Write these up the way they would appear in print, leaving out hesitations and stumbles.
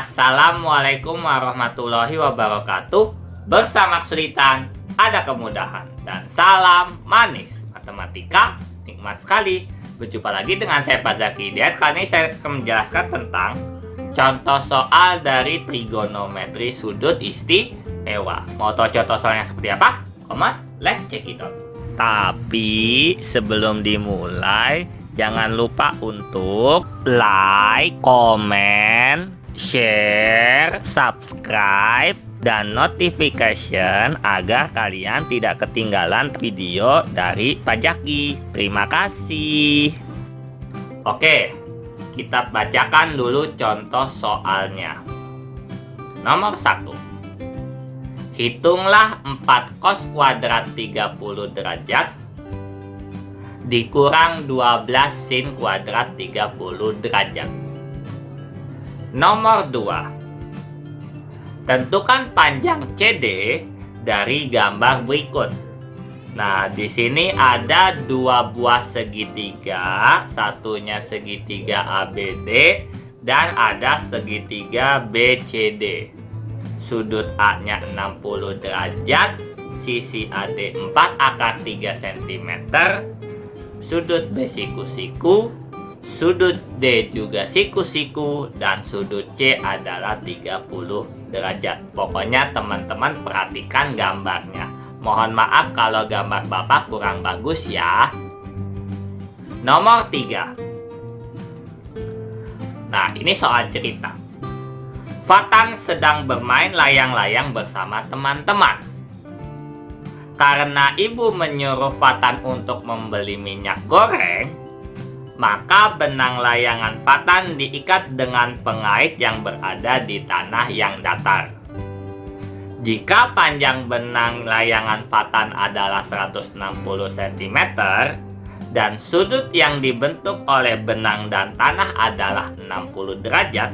Assalamualaikum warahmatullahi wabarakatuh. Bersama kesulitan ada kemudahan. Dan salam manis matematika, nikmat sekali. Berjumpa lagi dengan saya Pak Zaki Hidayat. Kali ini saya akan menjelaskan tentang contoh soal dari trigonometri sudut istimewa. Mau tahu contoh soalnya seperti apa? Come on, let's check it out. Tapi sebelum dimulai, jangan lupa untuk like, komen, share, subscribe, dan notification agar kalian tidak ketinggalan video dari Pak Zaki. Terima kasih. Oke, kita bacakan dulu contoh soalnya. Nomor 1. Hitunglah 4 cos kuadrat 30 derajat dikurang 12 sin kuadrat 30 derajat. Nomor 2. Tentukan panjang CD dari gambar berikut. Nah, di sini ada 2 buah segitiga, satunya segitiga ABD dan ada segitiga BCD. Sudut A-nya 60 derajat, sisi AD 4 akar 3 cm, sudut B siku-siku, sudut D juga siku-siku, dan sudut C adalah 30 derajat. Pokoknya teman-teman perhatikan gambarnya. Mohon maaf kalau gambar Bapak kurang bagus ya. Nomor 3. Nah, ini soal cerita. Fatan sedang bermain layang-layang bersama teman-teman. Karena ibu menyuruh Fatan untuk membeli minyak goreng, maka benang layangan Fatan diikat dengan pengait yang berada di tanah yang datar. Jika panjang benang layangan Fatan adalah 160 cm dan sudut yang dibentuk oleh benang dan tanah adalah 60 derajat,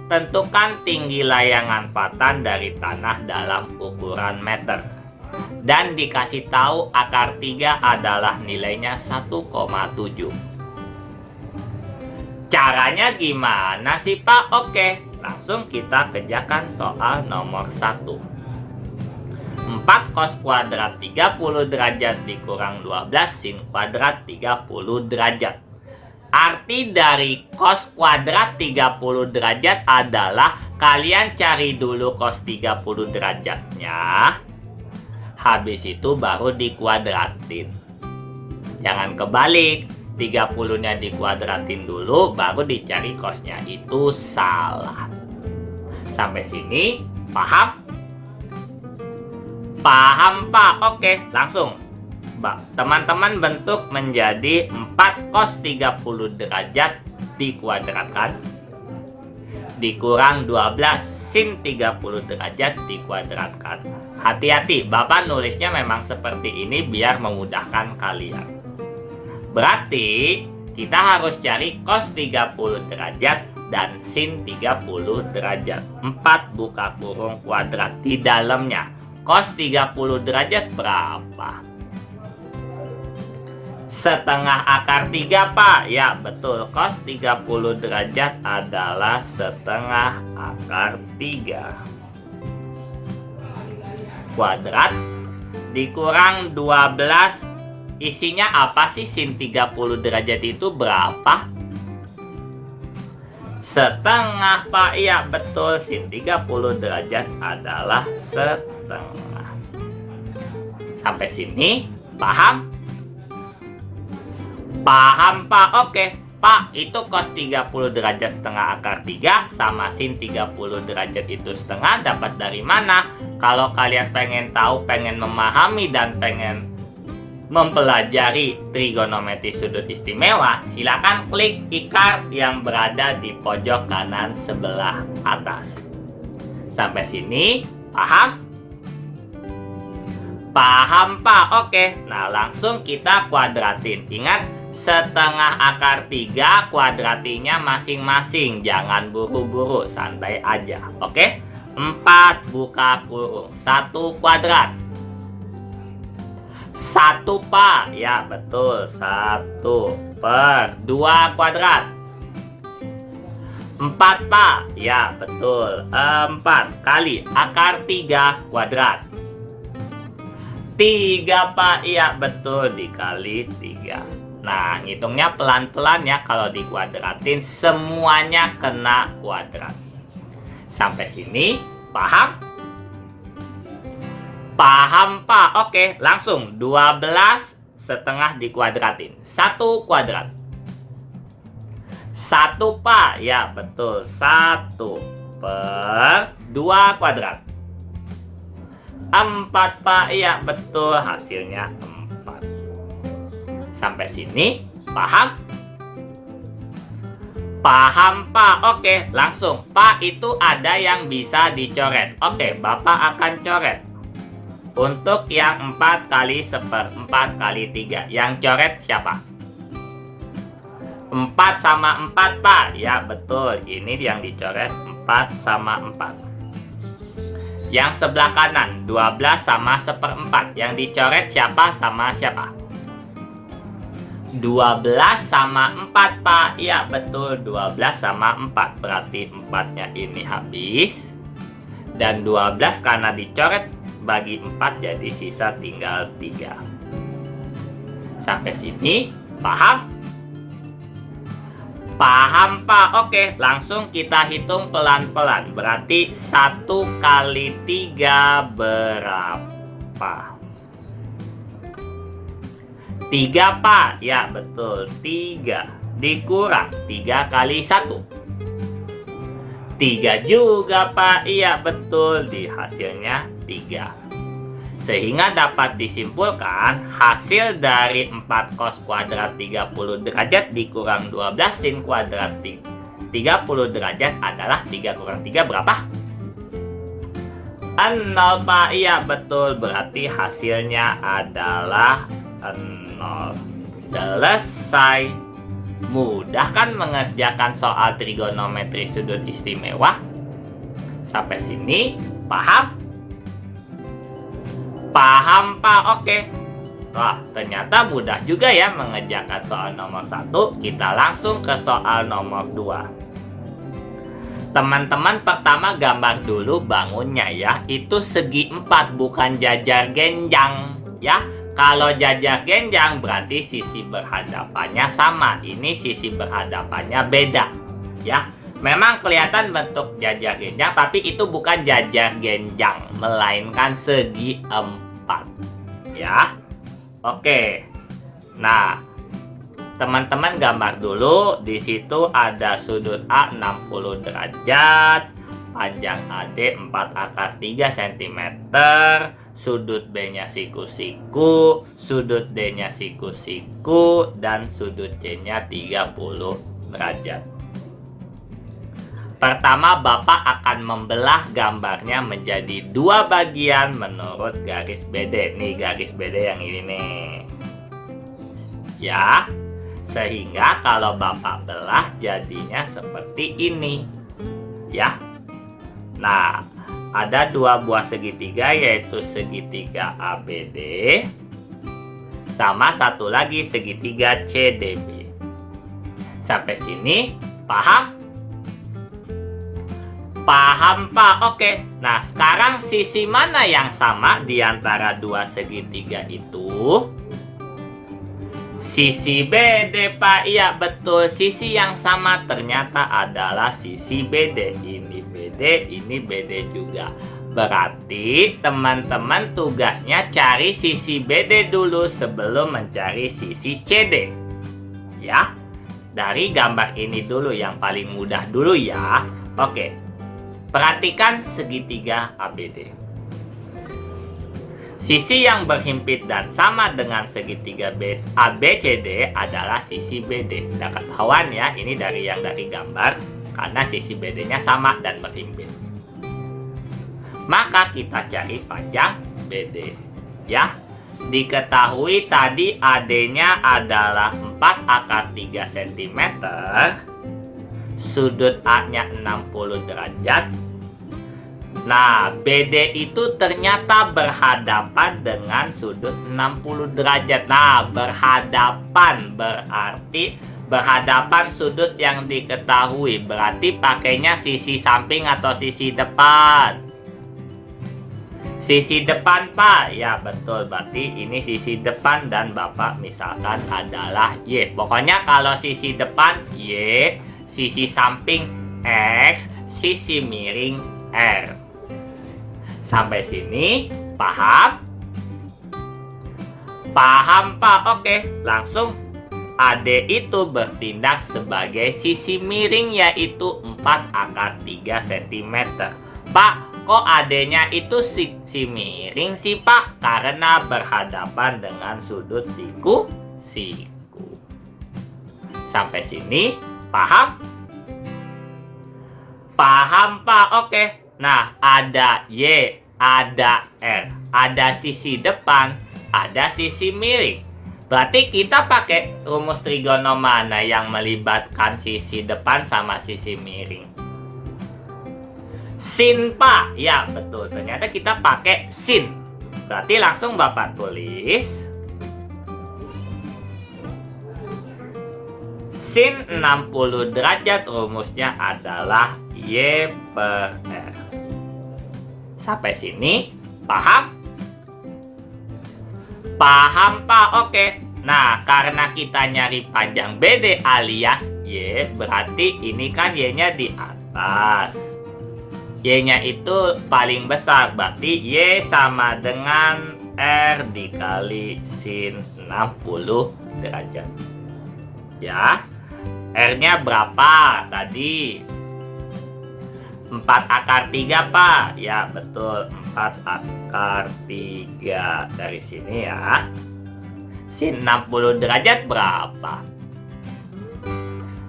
tentukan tinggi layangan Fatan dari tanah dalam ukuran meter. Dan dikasih tahu akar 3 adalah nilainya 1,7. Caranya gimana sih Pak? Oke, langsung kita kerjakan soal nomor 1. 4 cos kuadrat 30 derajat dikurang 12 sin kuadrat 30 derajat. Arti dari cos kuadrat 30 derajat adalah kalian cari dulu cos 30 derajatnya. Habis itu baru dikuadratin. Jangan kebalik. 30-nya dikuadratin dulu baru dicari cosnya. Itu salah. Sampai sini paham? Paham Pak? Oke, langsung teman-teman bentuk menjadi 4 cos 30 derajat dikuadratkan dikurang 12 sin 30 derajat dikuadratkan. Hati-hati, Bapak nulisnya memang seperti ini biar memudahkan kalian. Berarti kita harus cari cos 30 derajat dan sin 30 derajat. 4 buka kurung kuadrat di dalamnya. Cos 30 derajat berapa? Setengah akar 3 Pak. Ya betul, cos 30 derajat adalah setengah akar 3. Kuadrat dikurang 12. Isinya apa sih sin 30 derajat itu berapa? Setengah Pak. Ya betul, sin 30 derajat adalah setengah. Sampai sini paham? Paham Pak? Oke Pak, itu cos 30 derajat setengah akar 3 sama sin 30 derajat itu setengah dapat dari mana? Kalau kalian pengen tahu, pengen memahami, dan pengen mempelajari trigonometri sudut istimewa, silakan klik e-card yang berada di pojok kanan sebelah atas. Sampai sini paham? Paham Pak? Oke, nah langsung kita kuadratin. Ingat, setengah akar 3 kuadratinya masing-masing. Jangan buru-buru, santai aja. Oke, 4 buka kurung 1 kuadrat. 1 Pak. Ya betul, 1 per 2 kuadrat. 4 Pak. Ya, betul. 4 kali akar 3 kuadrat. 3 Pak. Ya, betul, dikali 3. Nah, ngitungnya pelan-pelan ya. Kalau dikuadratin semuanya kena kuadrat. Sampai sini paham? Paham Pak. Oke, langsung 12 setengah dikuadratin. 1 kuadrat. 1 Pak. Ya, betul. 1 per 2 kuadrat. 4 Pak. Ya, betul. Hasilnya 4. Sampai sini paham? Paham Pak. Oke, langsung. Pak, itu ada yang bisa dicoret. Oke, Bapak akan coret. Untuk yang 4 kali 1/4 kali 3. Yang coret siapa? 4 sama 4 Pak. Ya, betul. Ini yang dicoret 4 sama 4. Yang sebelah kanan 12 sama 1/4. Yang dicoret siapa sama siapa? 12 sama 4 Pak. Ya, betul. 12 sama 4. Berarti 4-nya ini habis. Dan 12 karena dicoret bagi 4 jadi sisa tinggal 3. Sampai sini paham? Paham Pak. Oke, langsung kita hitung pelan-pelan. Berarti 1 kali 3 berapa? 3 Pak. Ya, betul. 3 dikurang 3 kali 1. 3 juga Pak. Iya, betul. Di hasilnya 3. Sehingga dapat disimpulkan hasil dari 4 cos kuadrat 30 derajat dikurang 12 sin kuadrat 30 derajat adalah 3 kurang 3 berapa? 0 Pak. Iya, betul. Berarti hasilnya adalah 0. Selesai. Mudah kan mengerjakan soal trigonometri sudut istimewa? Sampai sini paham? Paham Pak. Oke. Wah, ternyata mudah juga ya mengerjakan soal nomor 1. Kita langsung ke soal nomor 2. Teman-teman, pertama gambar dulu bangunnya ya. Itu segi 4 bukan jajar genjang ya. Kalau jajar genjang berarti sisi berhadapannya sama. Ini sisi berhadapannya beda ya. Memang kelihatan bentuk jajar genjang, tapi itu bukan jajar genjang, melainkan segi 4 ya. Oke. Nah, teman-teman gambar dulu. Di situ ada sudut A 60 derajat, panjang AD 4 akar 3 cm, sudut B-nya siku-siku, sudut D-nya siku-siku, dan sudut C-nya 30 derajat. Pertama, Bapak akan membelah gambarnya menjadi 2 bagian menurut garis BD. Nih garis BD yang ini nih. Ya, sehingga kalau Bapak belah jadinya seperti ini. Ya. Nah, ada 2 buah segitiga, yaitu segitiga ABD sama satu lagi segitiga CDB. Sampai sini paham? Paham Pak. Oke. Nah, sekarang sisi mana yang sama di antara 2 segitiga itu? Sisi BD Pak. Iya, betul. Sisi yang sama ternyata adalah sisi BD. Ini BD, ini BD juga. Berarti teman-teman tugasnya cari sisi BD dulu sebelum mencari sisi CD. Ya. Dari gambar ini dulu yang paling mudah dulu ya. Oke. Perhatikan segitiga ABD. Sisi yang berhimpit dan sama dengan segitiga ABCD adalah sisi BD. Sudah ketahuan ya, ini dari gambar karena sisi BD-nya sama dan berhimpit. Maka kita cari panjang BD. Ya, diketahui tadi AD-nya adalah 4 akar 3 cm. Sudut A-nya 60 derajat. Nah, BD itu ternyata berhadapan dengan sudut 60 derajat. Nah, berhadapan berarti berhadapan sudut yang diketahui. Berarti pakainya sisi samping atau sisi depan. Sisi depan, Pak. Ya, betul. Berarti ini sisi depan dan Bapak misalkan adalah Y. Pokoknya kalau sisi depan Y, sisi samping X, sisi miring R. Sampai sini paham? Paham, Pak. Oke, langsung AD itu bertindak sebagai sisi miring yaitu 4/3 cm. Pak, kok AD-nya itu sisi miring sih, Pak? Karena berhadapan dengan sudut siku. Sampai sini paham? Paham, Pak. Oke. Nah, ada Y, ada R, ada sisi depan, ada sisi miring. Berarti kita pakai rumus trigono mana yang melibatkan sisi depan sama sisi miring? Sin, Pak. Ya, betul. Ternyata kita pakai sin. Berarti langsung Bapak tulis sin 60 derajat rumusnya adalah Y per R. Sampai sini paham? Paham, Pak. Oke. Nah, karena kita nyari panjang BD alias Y, berarti ini kan Y-nya di atas. Y-nya itu paling besar, berarti Y sama dengan R dikali sin 60 derajat. Ya, R-nya berapa tadi? 4/3, Pak. Ya, betul. 4/3 dari sini ya. Sin 60 derajat berapa?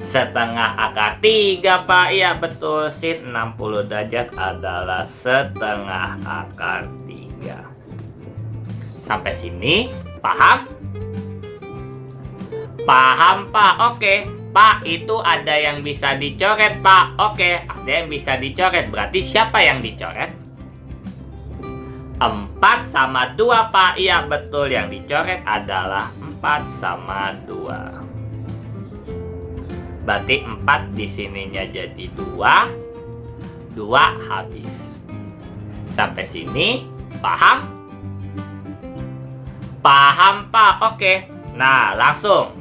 1/2/3, Pak. Ya, betul. Sin 60 derajat adalah 1/2/3. Sampai sini paham? Paham, Pak. Oke. Pak, itu ada yang bisa dicoret, Pak. Oke, ada yang bisa dicoret. Berarti siapa yang dicoret? 4 sama 2, Pak. Iya, betul. Yang dicoret adalah 4 sama 2. Berarti 4 di sininya jadi 2. 2 habis. Sampai sini paham? Paham, Pak. Oke. Nah, langsung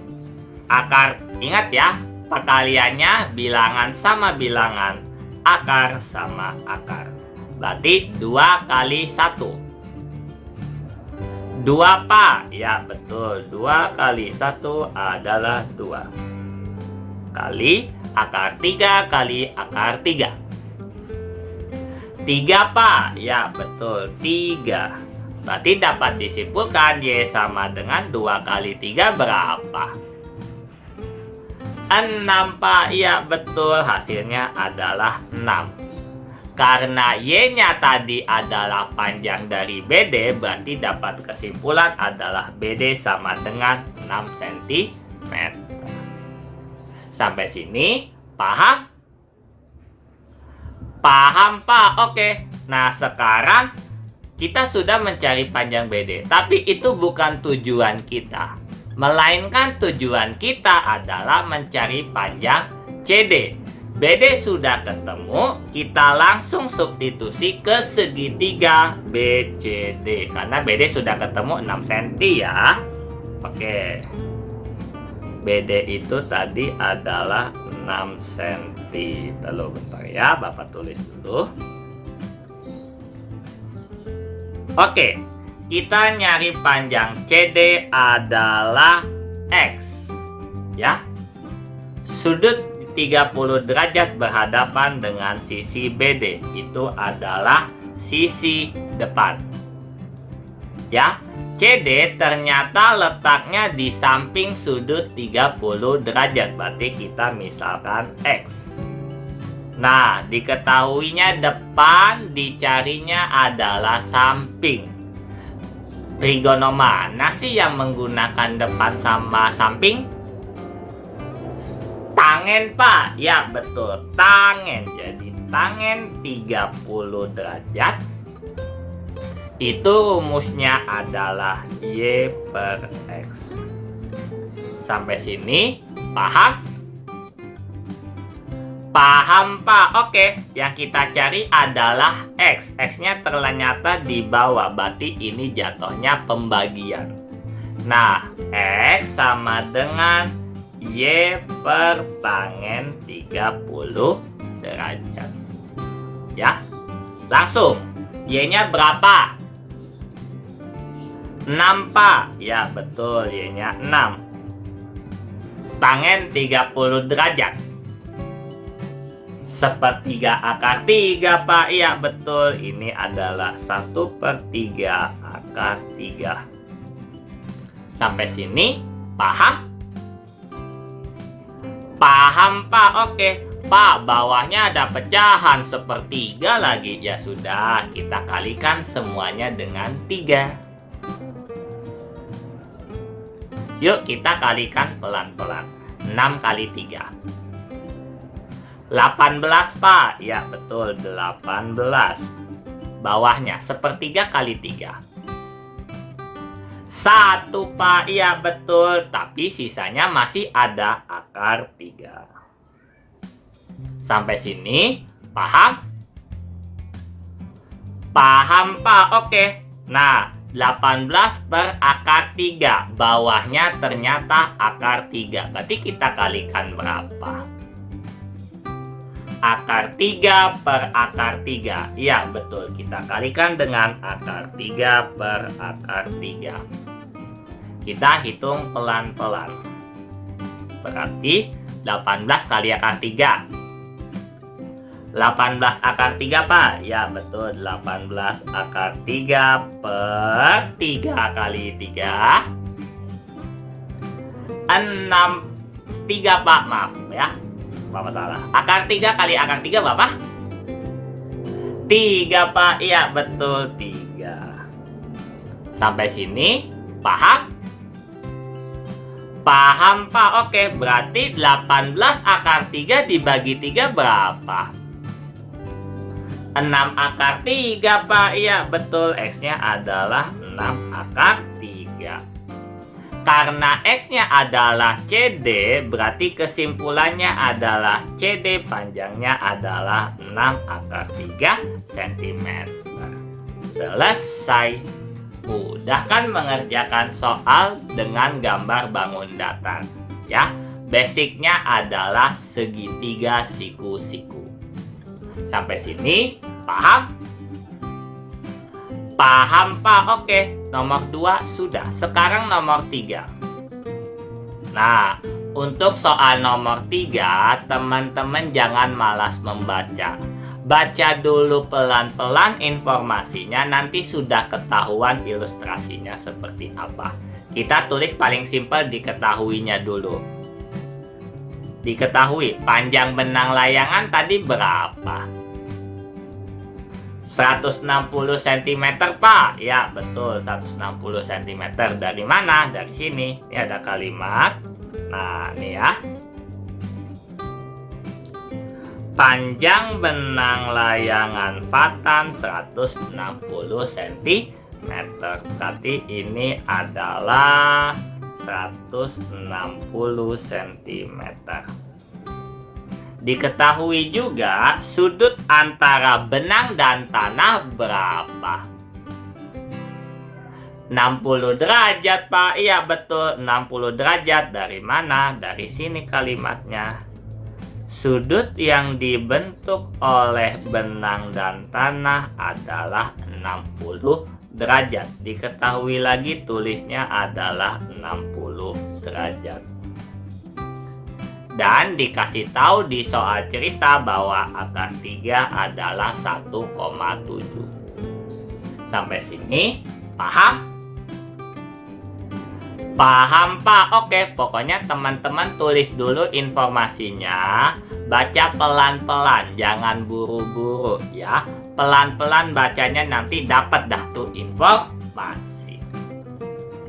akar, ingat ya, perkaliannya bilangan sama bilangan, akar sama akar. Berarti 2 kali 1. 2, Pak. Ya, betul. 2 kali 1 adalah 2. Kali akar 3 kali akar 3. 3, Pak. Ya, betul. 3. Berarti dapat disimpulkan Y sama dengan 2 kali 3 berapa? 6, Pak. Ya, betul. Hasilnya adalah 6. Karena Y-nya tadi adalah panjang dari BD, berarti dapat kesimpulan adalah BD sama dengan 6 cm. Sampai sini paham? Paham, Pak. Oke. Nah, sekarang kita sudah mencari panjang BD, tapi itu bukan tujuan kita. Melainkan tujuan kita adalah mencari panjang CD. BD sudah ketemu, kita langsung substitusi ke segitiga BCD. Karena BD sudah ketemu 6 cm ya. Oke. BD itu tadi adalah 6 cm. Lalu bentar ya, Bapak tulis dulu. Oke. Kita nyari panjang CD adalah X. Ya. Sudut 30 derajat berhadapan dengan sisi BD. Itu adalah sisi depan. Ya. CD ternyata letaknya di samping sudut 30 derajat. Berarti kita misalkan X. Nah, diketahuinya depan, dicarinya adalah samping. Trigono mana sih yang menggunakan depan sama samping? Tangen, Pak. Ya, betul. Tangen. Jadi, tangen 30 derajat. Itu rumusnya adalah Y per X. Sampai sini Paham? Paham, Pak? Oke, yang kita cari adalah X. X-nya ternyata di bawah, berarti ini jatuhnya pembagian. Nah, X sama dengan Y per tangen 30 derajat. Ya, langsung. Y-nya berapa? 6, Pak. Ya, betul. Y-nya 6. Tangen 30 derajat. Sepertiga akar 3, Pak. Iya, betul. Ini adalah 1/3 akar 3. Sampai sini, paham? Paham, Pak. Oke. Pak, bawahnya ada pecahan 1/3 lagi. Ya sudah, kita kalikan semuanya dengan 3. Yuk, kita kalikan pelan-pelan. 6 kali 3. 18, Pak. Ya, betul. 18. Bawahnya 1/3 kali 3. 1, Pak. Iya, betul. Tapi sisanya masih ada akar 3. Sampai sini, paham? Paham, Pak. Oke. Nah, 18 per akar 3. Bawahnya ternyata akar 3. Berarti kita kalikan berapa? Akar 3 per akar 3. Iya, betul. Kita kalikan dengan akar 3 per akar 3. Kita hitung pelan-pelan. Berarti 18 kali akar 3. 18 akar 3, Pak. Ya, betul. 18 akar 3 per 3 kali 3. 6, 3, Pak. Maaf ya. Bapak salah. Akar 3 kali akar 3 Bapak? 3, Pak. Iya, betul. 3. Sampai sini, paham? Paham, Pak. Oke, berarti 18 akar 3 dibagi 3 berapa? 6 akar 3, Pak. Iya, betul. X-nya adalah 6 akar 3. Karena X-nya adalah CD, berarti kesimpulannya adalah CD panjangnya adalah 6 akar 3 cm. Selesai. Mudah kan mengerjakan soal dengan gambar bangun datar? Ya, basicnya adalah segitiga siku-siku. Sampai sini, paham? Paham, Pak. Oke, nomor 2 sudah. Sekarang nomor 3. Nah, untuk soal nomor 3, teman-teman jangan malas membaca. Baca dulu pelan-pelan informasinya, nanti sudah ketahuan ilustrasinya seperti apa. Kita tulis paling simpel diketahuinya dulu. Diketahui, panjang benang layangan tadi berapa? 160 cm, Pak. Ya, betul. 160 cm. Dari mana? Dari sini. Ini ada kalimat. Nah, ini ya. Panjang benang layangan fatan 160 cm. Berarti ini adalah 160 cm. Diketahui juga sudut antara benang dan tanah berapa? 60 derajat, Pak. Iya, betul. 60 derajat. Dari mana? Dari sini kalimatnya. Sudut yang dibentuk oleh benang dan tanah adalah 60 derajat. Diketahui lagi tulisnya adalah 60 derajat. Dan dikasih tahu di soal cerita bahwa akar 3 adalah 1,7. Sampai sini, paham? Paham, Pak? Oke, pokoknya teman-teman tulis dulu informasinya. Baca pelan-pelan, jangan buru-buru ya. Pelan-pelan bacanya, nanti dapat dah tuh informasi.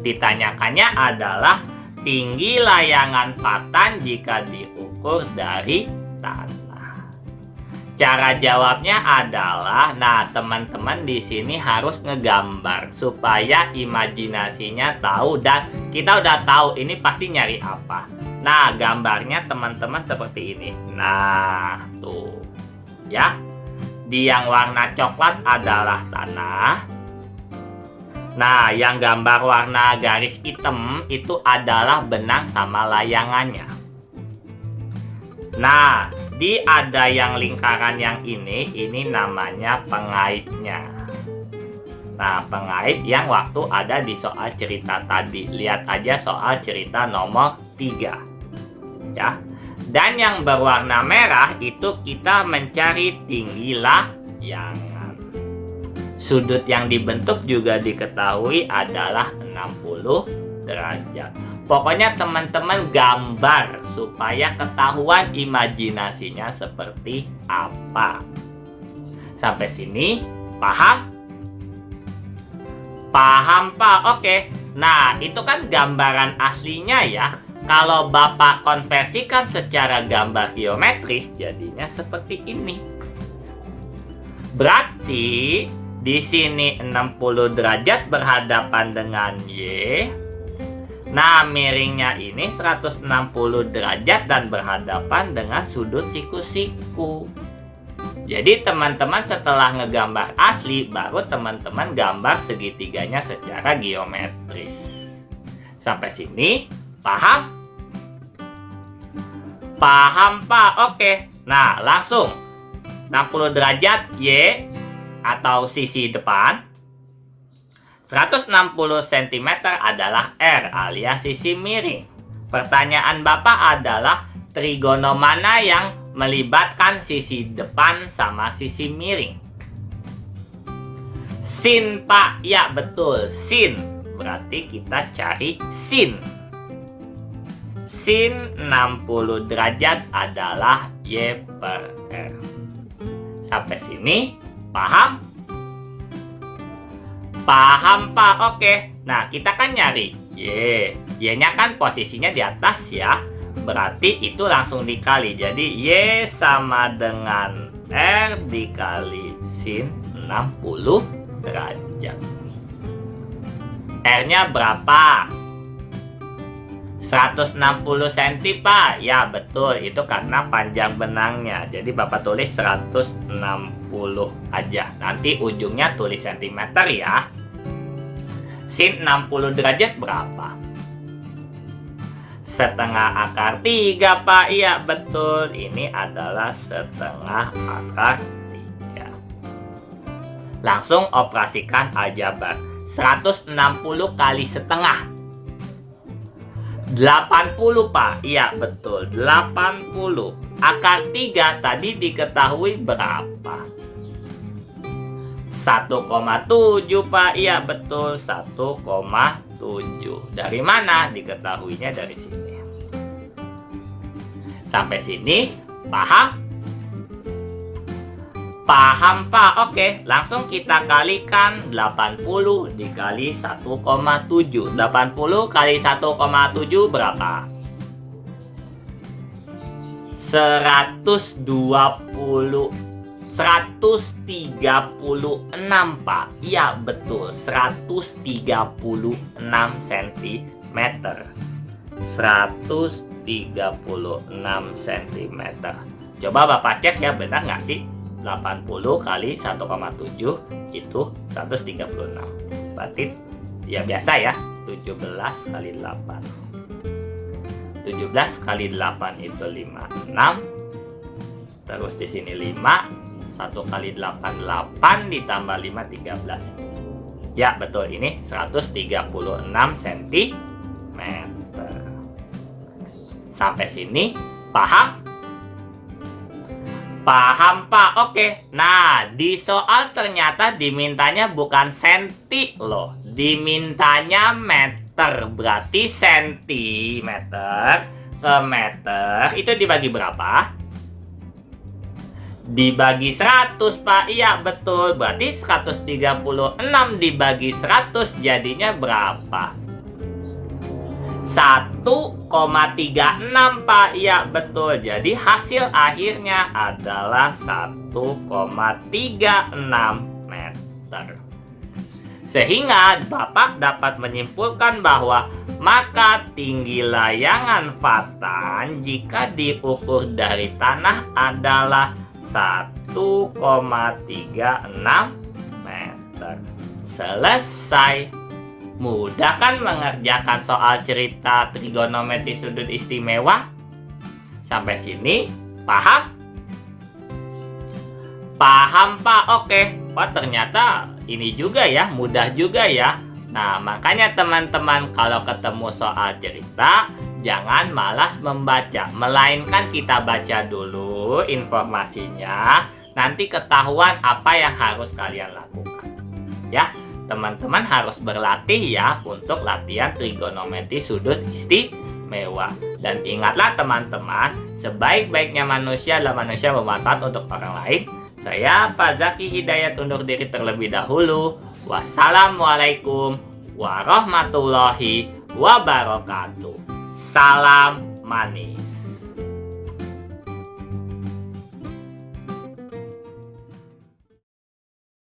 Ditanyakannya adalah tinggi layangan fatan jika diukur dari tanah. Cara jawabnya adalah, nah teman-teman di sini harus ngegambar supaya imajinasinya tahu dan kita udah tahu ini pasti nyari apa. Nah, gambarnya teman-teman seperti ini. Nah, tuh. Ya. Di yang warna coklat adalah tanah. Nah, yang gambar warna garis hitam itu adalah benang sama layangannya. Nah, ada yang lingkaran yang ini namanya pengaitnya. Nah, pengait yang waktu ada di soal cerita tadi. Lihat aja soal cerita nomor 3. Ya. Dan yang berwarna merah itu kita mencari tinggi layangan. Sudut yang dibentuk juga diketahui adalah 60 derajat. Pokoknya teman-teman gambar supaya ketahuan imajinasinya seperti apa. Sampai sini paham? Paham, Pak? Oke. Nah, itu kan gambaran aslinya ya. Kalau Bapak konversikan secara gambar geometris, jadinya seperti ini. Berarti di sini 60 derajat berhadapan dengan Y. Nah, miringnya ini 160 derajat dan berhadapan dengan sudut siku-siku. Jadi teman-teman setelah ngegambar asli, baru teman-teman gambar segitiganya secara geometris. Sampai sini, paham? Paham, Pak? Oke. Nah, langsung 60 derajat Y atau sisi depan. 160 cm adalah R alias sisi miring. Pertanyaan Bapak adalah trigono mana yang melibatkan sisi depan sama sisi miring? Sin, Pak. Ya, betul. Sin. Berarti kita cari sin. Sin 60 derajat adalah Y per R. Sampai sini, paham? Paham, Pak? Oke. Nah, kita kan nyari Y. Y-nya kan posisinya di atas ya. Berarti itu langsung dikali. Jadi Y sama dengan R dikali sin 60 derajat. R-nya berapa? 160 cm, Pak. Ya, betul. Itu karena panjang benangnya. Jadi Bapak tulis 160 aja. Nanti ujungnya tulis cm ya. Sin 60 derajat berapa? Setengah akar 3, Pak. Iya, betul. Ini adalah setengah akar 3. Langsung operasikan aljabar. 160 kali setengah. 80, Pak. Iya, betul. 80. Akar 3 tadi diketahui berapa? 1,7, Pak. Iya, betul. 1,7. Dari mana? Diketahuinya dari sini. Sampai sini, paham? Paham, Pak? Oke, langsung kita kalikan 80 dikali 1,7. 80 kali 1,7 berapa? 136, Pak. Iya, betul. 136 cm. 136 cm. Coba Bapak cek ya, benar nggak sih? 80 kali 1,7 itu 136. Berarti ya biasa ya, 17 kali 8. 17 kali 8 itu 56. Terus di sini 5. 1 kali 8 8 ditambah 5 13. Ya, betul, ini 136 cm. Sampai sini paham? Paham, Pak? Oke. Nah, di soal ternyata dimintanya bukan senti loh. Dimintanya meter. Berarti sentimeter ke meter itu dibagi berapa? Dibagi 100, Pak. Iya, betul. Berarti 136 dibagi 100 jadinya berapa? 1,36, Pak. Iya, betul. Jadi hasil akhirnya adalah 1,36 meter. Sehingga Bapak dapat menyimpulkan bahwa maka tinggi layangan Fatan jika diukur dari tanah adalah 1,36 meter. Selesai. Mudah kan mengerjakan soal cerita trigonometri sudut istimewa? Sampai sini paham? Paham, Pak. Oke. Wah, ternyata ini juga ya, mudah juga ya. Nah, makanya teman-teman kalau ketemu soal cerita, jangan malas membaca. Melainkan kita baca dulu informasinya. Nanti ketahuan apa yang harus kalian lakukan. Ya, teman-teman harus berlatih ya untuk latihan trigonometri sudut istimewa. Dan ingatlah teman-teman, sebaik-baiknya manusia adalah manusia bermanfaat untuk orang lain. Saya Pak Zaki Hidayat undur diri terlebih dahulu. Wassalamualaikum warahmatullahi wabarakatuh. Salam manis.